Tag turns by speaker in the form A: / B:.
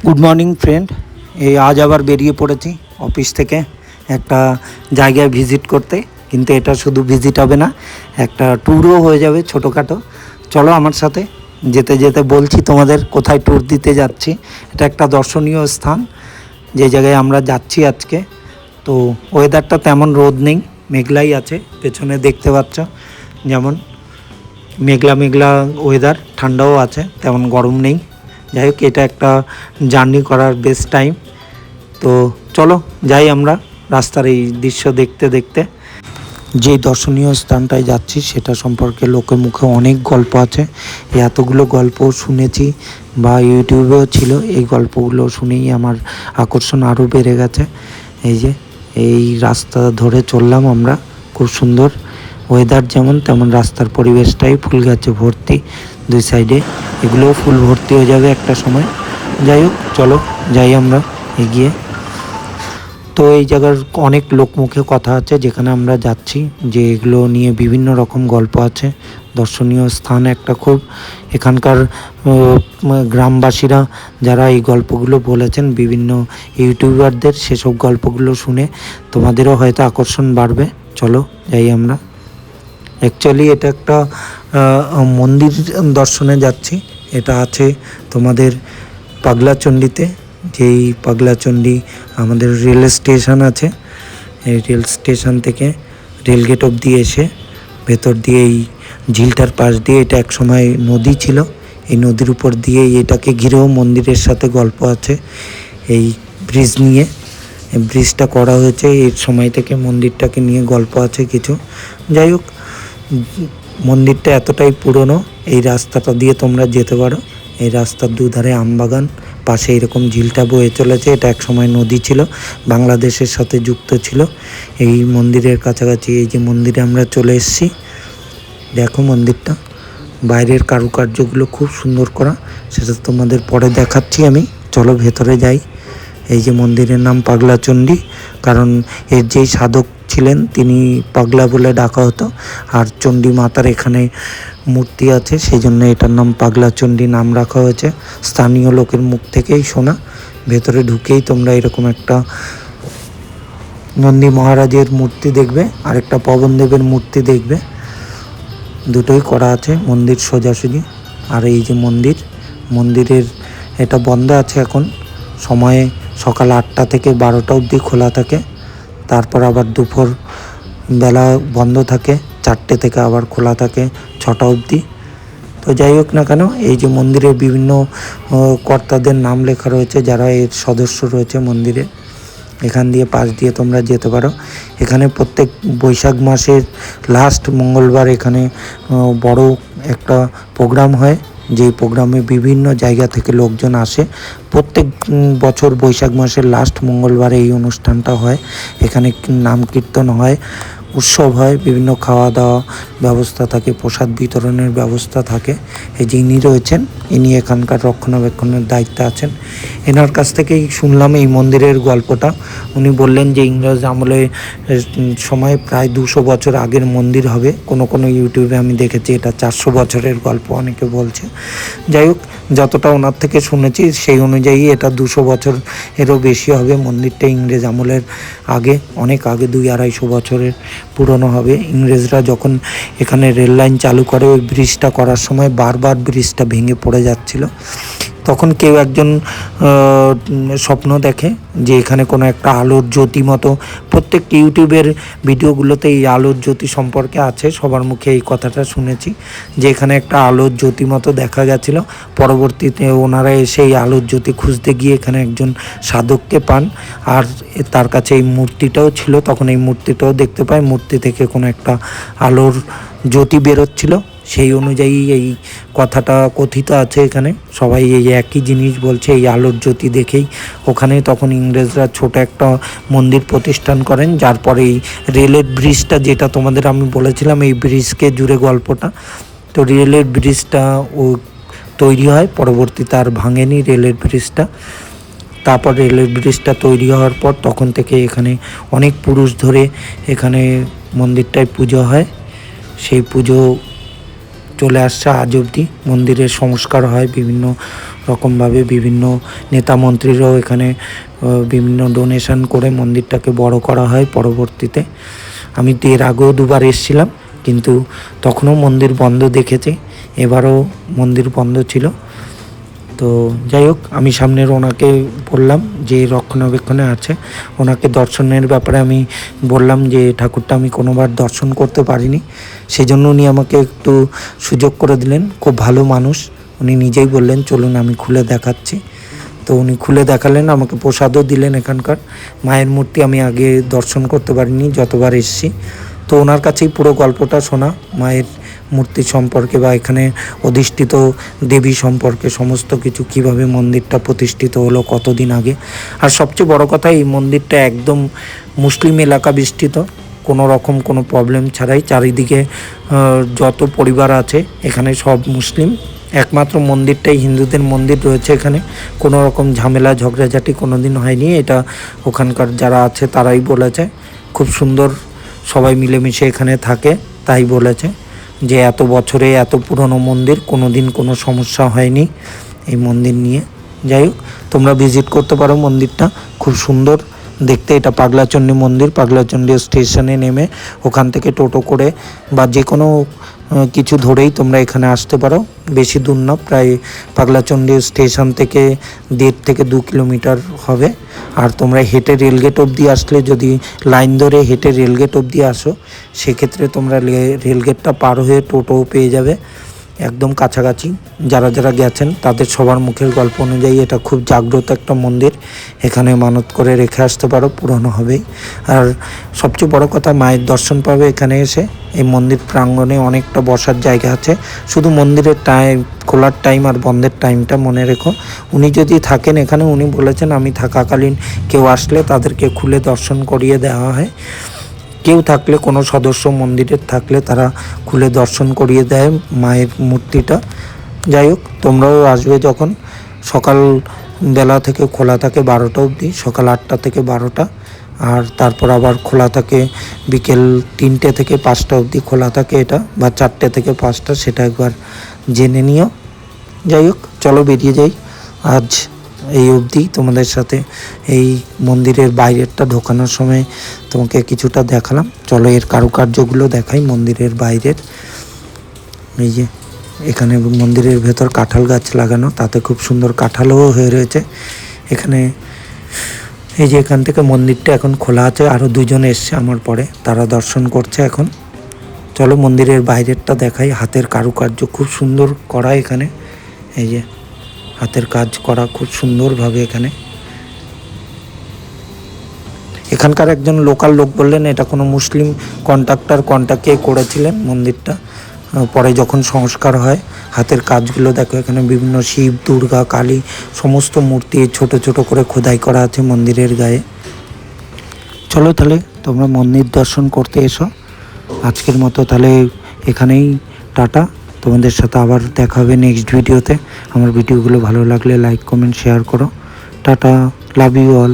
A: Good morning friend. এই আজ আবার বেরিয়ে পড়েছি অফিস থেকে একটা জায়গায় ভিজিট করতে, কিন্তু এটা শুধু ভিজিট হবে না, একটা ট্যুরও হয়ে যাবে ছোটোখাটো। চলো আমার সাথে, যেতে যেতে বলছি তোমাদের কোথায় ট্যুর দিতে যাচ্ছি। এটা একটা দর্শনীয় স্থান যে জায়গায় আমরা যাচ্ছি আজকে। তো ওয়েদারটা তেমন রোদ নেই, মেঘলাই আছে, পেছনে দেখতে পাচ্ছ যেমন মেঘলা মেঘলা ওয়েদার, ঠান্ডাও আছে, তেমন গরম নেই। যাই হোক, এটা একটা জার্নি করার বেস্ট টাইম। তো চলো যাই আমরা রাস্তার এই দৃশ্য দেখতে দেখতে। যে দর্শনীয় স্থানটায় যাচ্ছি সেটা সম্পর্কে লোকের মুখে অনেক গল্প আছে। এতগুলো গল্প শুনেছি বা ইউটিউবেও ছিল, এই গল্পগুলো শুনেই আমার আকর্ষণ আরও বেড়ে গেছে। এই রাস্তা ধরে চললাম আমরা, খুব সুন্দর ওয়েদার যেমন তেমন রাস্তার পরিবেশটাই ফুল গাছে ভর্তি, দুই সাইডে এগুলোও ফুল ভর্তি হয়ে যাবে একটা সময়। যাই হোক, চলো যাই আমরা এগিয়ে। তো এই জায়গার অনেক লোকমুখে কথা আছে যেখানে আমরা যাচ্ছি, যে এগুলো নিয়ে বিভিন্ন রকম গল্প আছে। দর্শনীয় স্থান একটা খুব, এখানকার গ্রামবাসীরা যারা এই গল্পগুলো বলেছেন বিভিন্ন ইউটিউবারদের, সেসব গল্পগুলো শুনে তোমাদেরও হয়তো আকর্ষণ বাড়বে। চলো যাই আমরা। অ্যাকচুয়ালি এটা একটা মন্দির দর্শনে যাচ্ছি। এটা আছে তোমাদের পাগলাচণ্ডীতে, যেই পাগলাচণ্ডী আমাদের রেল স্টেশন আছে, এই রেল স্টেশন থেকে রেলগেট অবধি এসে ভেতর দিয়ে এই ঝিলটার পাশ দিয়ে, এটা এক সময় নদী ছিল, এই নদীর উপর দিয়ে এটাকে ঘিরেও মন্দিরের সাথে গল্প আছে। এই ব্রিজ নিয়ে, এই ব্রিজটা করা হয়েছে এর সময় থেকে, মন্দিরটাকে নিয়ে গল্প আছে কিছু। যাই হোক, মন্দিরটা এতটাই পুরনো, এই রাস্তাটা দিয়ে তোমরা যেতে পারো। এই রাস্তার দুধারে আমবাগান, পাশে এরকম ঝিলটা বয়ে চলেছে। এটা এক সময় নদী ছিল, বাংলাদেশের সাথে যুক্ত ছিল। এই মন্দিরের কাছাকাছি, এই যে মন্দিরে আমরা চলে এসেছি, দেখো মন্দিরটা, বাইরের কারুকার্যগুলো খুব সুন্দর করা, সেটা তোমাদের পরে দেখাচ্ছি আমি। চলো ভেতরে যাই। এই যে মন্দিরের নাম পাগলাচণ্ডী, কারণ এর যেই সাধক ছিলেন তিনি পাগলা বলে ডাকা হতো, আর চণ্ডী মাতার এখানে মূর্তি আছে, সেই জন্য এটার নাম পাগলাচণ্ডী নাম রাখা হয়েছে। স্থানীয় লোকের মুখ থেকেই শোনা। ভেতরে ঢুকেই তোমরা এরকম একটা নন্দী মহারাজের মূর্তি দেখবে, আর একটা পবনদেবের মূর্তি দেখবে, দুটোই করা আছে মন্দির সোজাসুজি। আর এই যে মন্দিরের এটা বন্ধ আছে এখন, সময়ে সকাল 8টা থেকে 12টা অবধি খোলা থাকে, তারপর আবার দুপুর বেলা বন্ধ থাকে, 4টে থেকে আবার খোলা থাকে 6টা অবধি। তো যাই হোক না কেন, এই যে মন্দিরের বিভিন্ন কর্তাদের নাম লেখা রয়েছে, যারা এর সদস্য রয়েছে মন্দিরে, এখান দিয়ে পাশ দিয়ে তোমরা যেতে পারো। এখানে প্রত্যেক বৈশাখ মাসের লাস্ট মঙ্গলবার এখানে বড় একটা প্রোগ্রাম হয়, যেই প্রোগ্রামে বিভিন্ন জায়গা থেকে লোকজন আসে। প্রত্যেক বছর বৈশাখ মাসের লাস্ট মঙ্গলবারে এই অনুষ্ঠানটা হয়। এখানে নাম কীর্তন হয়, উৎসব হয়, বিভিন্ন খাওয়া দাওয়া ব্যবস্থা থাকে, প্রসাদ বিতরণের ব্যবস্থা থাকে। এই যে ইনি রয়েছেন, ইনি এখানকার রক্ষণাবেক্ষণের দায়িত্বে আছেন। এনার কাছ থেকেই শুনলাম এই মন্দিরের গল্পটা। উনি বললেন যে ইংরেজ আমলে সময় প্রায় 200 বছর আগের মন্দির হবে। কোনো ইউটিউবে আমি দেখেছি এটা 400 বছরের গল্প অনেকে বলছে। যাই হোক, যতটা ওনার থেকে শুনেছি সেই অনুযায়ী এটা 200 বছর এরও বেশি হবে। মন্দিরটা ইংরেজ আমলের আগে, অনেক আগে, 200-250 বছরের পুরনো হবে। ইংরেজরা যখন এখানে রেল লাইন চালু করে, ওই ব্রিজটা করার সময় বারবার ব্রিজটা ভেঙে পড়ে যাচ্ছিল। তখন কেউ একজন স্বপ্ন দেখে যে এখানে কোনো একটা আলোর জ্যোতি মতো, প্রত্যেক ইউটিউবের ভিডিওগুলোতে এই আলোর জ্যোতি সম্পর্কে আছে, সবার মুখে এই কথাটা শুনেছি যে এখানে একটা আলোর জ্যোতি মতো দেখা গেছিলো। পরবর্তীতে ওনারা এসে এই আলোর জ্যোতি খুঁজতে গিয়ে এখানে একজন সাধককে পান, আর তার কাছে এই মূর্তিটাও ছিল। তখন এই মূর্তিটাও দেখতে পায়, মূর্তি থেকে কোনো একটা আলোর জ্যোতি বেরোচ্ছিল। সেই অনুযায়ী এই কথাটা কথিত আছে। এখানে সবাই এই একই জিনিস বলছে, এই আলোর জ্যোতি দেখেই ওখানে তখন ইংরেজরা ছোট একটা মন্দির প্রতিষ্ঠান করেন। যার পরে এই রেলের ব্রিজটা, যেটা তোমাদের আমি বলেছিলাম এই ব্রিজকে জুড়ে গল্পটা, তো রেলের ব্রিজটা ও তৈরি হয়, পরবর্তীতে আর ভাঙেনি রেলের ব্রিজটা। তারপর রেলের ব্রিজটা তৈরি হওয়ার পর তখন থেকে এখানে অনেক পুরুষ ধরে এখানে মন্দিরটায় পুজো হয়। সেই পুজো চলে আসছে আজ অবধি। মন্দিরের সংস্কার হয় বিভিন্ন রকমভাবে, বিভিন্ন নেতা মন্ত্রীরাও এখানে বিভিন্ন ডোনেশন করে মন্দিরটাকে বড় করা হয় পরবর্তীতে। আমি এর আগেও দুবার এসেছিলাম, কিন্তু তখনও মন্দির বন্ধ দেখেছি, এবারও মন্দির বন্ধ ছিল। তো যাই হোক, আমি সামনের ওনাকে বললাম যে রক্ষণাবেক্ষণে আছে, ওনাকে দর্শনের ব্যাপারে আমি বললাম যে ঠাকুরটা আমি কোনোবার দর্শন করতে পারিনি, সেই জন্য উনি আমাকে একটু সুযোগ করে দিলেন। খুব ভালো মানুষ, উনি নিজেই বললেন চলুন আমি খুলে দেখাচ্ছি। তো উনি খুলে দেখালেন, আমাকে প্রসাদও দিলেন। এখানকার মায়ের মূর্তি আমি আগে দর্শন করতে পারিনি যতবার এসেছি, তো ওনার কাছেই পুরো গল্পটা শোনা, মায়ের মূর্তি সম্পর্কে বা এখানে অধিষ্ঠিত দেবী সম্পর্কে সমস্ত কিছু, কিভাবে মন্দিরটা প্রতিষ্ঠিত হলো কতদিন আগে। আর সবচেয়ে বড় কথা, এই মন্দিরটা একদম মুসলিম এলাকা বিস্তৃত, কোনো রকম কোনো প্রবলেম ছাড়াই। চারিদিকে যত পরিবার আছে এখানে সব মুসলিম, একমাত্র মন্দিরটাই হিন্দুদের মন্দির রয়েছে এখানে। কোনো রকম ঝামেলা ঝগড়াঝাটি কোনো দিন হয়নি, এটা ওখানকার যারা আছে তারাই বলেছে। খুব সুন্দর সবাই মিলেমিশে এখানে থাকে, তাই বলেছে যে এত বছরে এত পুরনো মন্দির, কোনো দিন কোনো সমস্যা হয়নি এই মন্দির নিয়ে। যাই হোক, তোমরা ভিজিট করতে পারো মন্দিরটা, খুব সুন্দর দেখতে। এটা পাগলাচণ্ডী মন্দির, পাগলাচণ্ডী স্টেশনে নেমে ওখান থেকে টোটো করে বা যে কোনো কিছু ধরেই তোমরা এখানে আসতে পারো। বেশি দূর না, প্রায় পাগলাচণ্ডী স্টেশন থেকে 1.5 থেকে 2 কিলোমিটার হবে। আর তোমরা হেঁটে রেলগেট অবধি আসলে, যদি লাইন ধরে হেঁটে রেলগেট অবধি আসো, সেক্ষেত্রে তোমরা রেলগেটটা পার হয়ে টোটোও পেয়ে যাবে, একদম কাছাকাছি। যারা যারা গেছেন তাদের সবার মুখের গল্প অনুযায়ী এটা খুব জাগ্রত একটা মন্দির, এখানে মানত করে রেখে আসতে পারো, পূরণ হবেই। আর সবচেয়ে বড় কথা, মায়ের দর্শন পাবে এখানে এসে। এই মন্দির প্রাঙ্গণে অনেকটা বসার জায়গা আছে, শুধু মন্দিরের খোলার টাইম আর বন্ধের টাইমটা মনে রেখো। উনি যদি থাকেন এখানে, উনি বলেছেন আমি থাকাকালীন কেউ আসলে তাদেরকে খুলে দর্শন করিয়ে দেওয়া হয়। কেউ থাকলে, কোনো সদস্য মন্দিরের থাকলে তারা খুলে দর্শন করিয়ে দেয় মায়ের মূর্তিটা। যাই হোক, তোমরাও আসবে যখন, সকাল বেলা থেকে খোলা থাকে 12টা অবধি, সকাল 8টা থেকে 12টা, আর তারপর আবার খোলা থাকে বিকেল 3টে থেকে 5টা অবধি খোলা থাকে এটা, বা 4টে থেকে 5টা, সেটা একবার জেনে নিও। যাই হোক, চলো বেরিয়ে যাই। আজ এই অবধি তোমাদের সাথে এই মন্দিরের বাইরেরটা ঢোকানোর সময় তোমাকে কিছুটা দেখালাম। চলো এর কারুকার্যগুলো দেখাই মন্দিরের বাইরের। এই যে এখানে মন্দিরের ভেতর কাঁঠাল গাছ লাগানো, তাতে খুব সুন্দর কাঁঠালও হয়ে রয়েছে এখানে। এই যে এখান থেকে মন্দিরটা এখন খোলা আছে, আরও 2জন এসছে আমার পরে, তারা দর্শন করছে এখন। চলো মন্দিরের বাইরেরটা দেখাই। হাতের কারুকার্য খুব সুন্দর করা এখানে, এই যে হাতের কাজ করা খুব সুন্দরভাবে এখানে। এখানকার একজন লোকাল লোক বললেন এটা কোনো মুসলিম কন্ট্রাক্টে করেছিলেন মন্দিরটা, পরে যখন সংস্কার হয়। হাতের কাজগুলো দেখো, এখানে বিভিন্ন শিব, দুর্গা, কালী সমস্ত মূর্তি ছোট ছোট করে খোদাই করা আছে মন্দিরের গায়ে। চলো তাহলে তোমরা মন্দির দর্শন করতে এসো। আজকের মতো তাহলে এখানেই টাটা। তোমাদের সাথে আবার দেখা হবে নেক্সট ভিডিওতে। আমার ভিডিওগুলো ভালো লাগলে লাইক, কমেন্ট, শেয়ার করো। টাটা, লাভ ইউ অল।